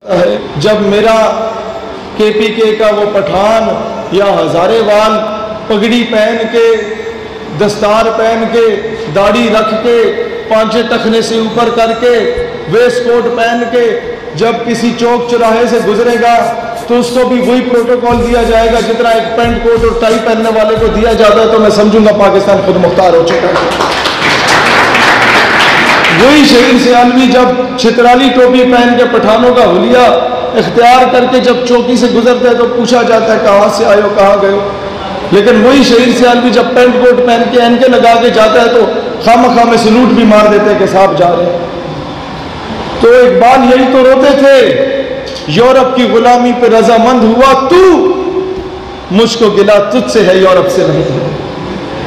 جب میرا کے پی کے کا وہ پٹھان یا ہزارے وال پگڑی پہن کے دستار پہن کے داڑھی رکھ کے پانچے ٹخنے سے اوپر کر کے ویسٹ کوٹ پہن کے جب کسی چوک چوراہے سے گزرے گا تو اس کو بھی وہی پروٹوکول دیا جائے گا جتنا ایک پینٹ کوٹ اور ٹائی پہننے والے کو دیا جاتا ہے، تو میں سمجھوں گا پاکستان خود مختار ہو چکا ہے۔ وہی شہید سیالوی جب چھترالی ٹوپی پہن کے پٹھانوں کا حلیہ اختیار کر کے جب چوکی سے گزرتے ہیں تو پوچھا جاتا ہے کہاں سے آئے ہو، کہاں گئے ہو، لیکن وہی شہید سیالوی جب پینٹ کوٹ پہن کے اینکے لگا کے جاتا ہے تو خامخواہ میں سلوٹ بھی مار دیتے ہیں کہ صاحب جا رہے ہیں۔ تو اقبال یہی تو روتے تھے، یورپ کی غلامی پہ رضامند ہوا تو، مجھ کو گلا تجھ سے ہے یورپ سے نہیں ہے۔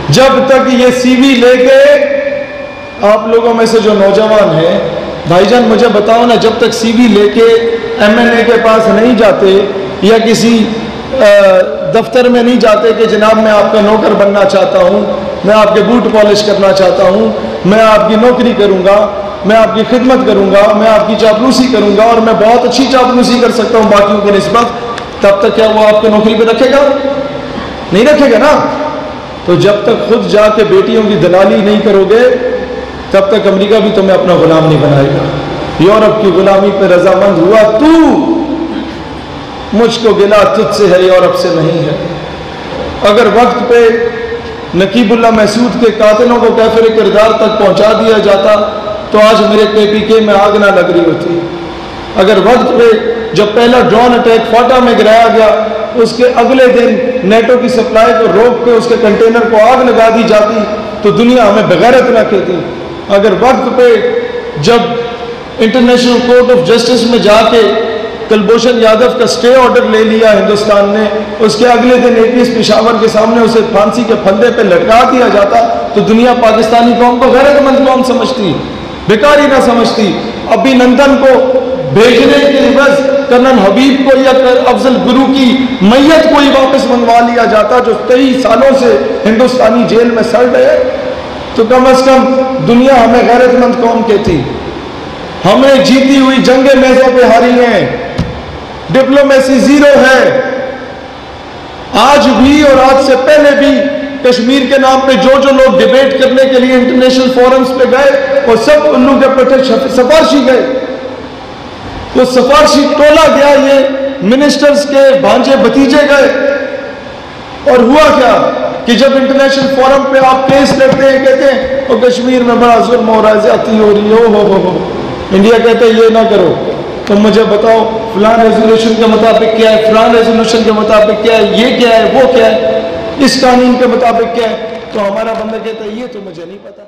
جب تک یہ سی وی لے کے آپ لوگوں میں سے جو نوجوان ہیں بھائی جان مجھے بتاؤ نا، جب تک سی وی لے کے ایم این اے کے پاس نہیں جاتے یا کسی دفتر میں نہیں جاتے کہ جناب میں آپ کا نوکر بننا چاہتا ہوں، میں آپ کے بوٹ پالش کرنا چاہتا ہوں، میں آپ کی نوکری کروں گا، میں آپ کی خدمت کروں گا، میں آپ کی چاپلوسی کروں گا اور میں بہت اچھی چاپلوسی کر سکتا ہوں باقیوں کی نسبت، تب تک کیا وہ آپ کو نوکری پہ رکھے گا؟ نہیں رکھے گا نا۔ تو جب تک خود جا کے بیٹیوں کی دلالی نہیں کرو گے تب تک امریکہ بھی تمہیں اپنا غلام نہیں بنائے گا۔ یورپ کی غلامی پہ رضامند ہوا تو، مجھ کو گلا تجھ سے ہے یورپ سے نہیں ہے۔ اگر وقت پہ نقیب اللہ محسود کے قاتلوں کو کیفر کردار تک پہنچا دیا جاتا تو آج میرے کے پی کے میں آگ نہ لگ رہی ہوتی۔ اگر وقت پہ جب پہلا ڈرون اٹیک فاٹا میں گرایا گیا اس کے اگلے دن نیٹو کی سپلائی کو روک کے اس کے کنٹینر کو آگ لگا دی جاتی تو دنیا ہمیں بغیرت نہ کہتی۔ اگر وقت پہ جب انٹرنیشنل کورٹ آف جسٹس میں جا کے کلبھوشن یادو کا سٹے آرڈر لے لیا ہندوستان نے، اس کے اگلے دن اے پی ایس پشاور کے سامنے اسے پھانسی کے پھندے پہ لٹکا دیا جاتا تو دنیا پاکستانی قوم کو غیرت مند قوم سمجھتی، بیکاری نہ سمجھتی۔ ابھی نندن کو بھیجنے کے عوض کرنل حبیب کو یا افضل گرو کی میت کو ہی واپس منگوا لیا جاتا جو 23 سالوں سے ہندوستانی جیل میں سڑ رہے، تو کم از کم دنیا ہمیں غیرت مند قوم کہتی۔ ہمیں جیتی ہوئی جنگیں میزوں پہ ہاری ہیں، ڈپلومیسی زیرو ہے۔ آج بھی اور آج سے پہلے بھی کشمیر کے نام پہ جو لوگ ڈیبیٹ کرنے کے لیے انٹرنیشنل فورمز پہ گئے وہ سب الو کے پٹے سفارشی گئے، وہ سفارشی ٹولا گیا، یہ منسٹرز کے بھانجے بھتیجے گئے۔ اور ہوا کیا کہ جب انٹرنیشنل فورم پہ آپ کیس لڑتے ہیں کہتے ہیں وہ کشمیر میں بڑا ظلم ہو رہا ہے، زیادتی ہو رہی ہے، انڈیا کہتے ہیں یہ نہ کرو، تم مجھے بتاؤ فلان ریزولوشن کے مطابق کیا ہے، فلان ریزولوشن کے مطابق کیا ہے، یہ کیا ہے، وہ کیا ہے، اس قانون کے مطابق کیا ہے، تو ہمارا بندہ کہتا ہے یہ تو مجھے نہیں پتا۔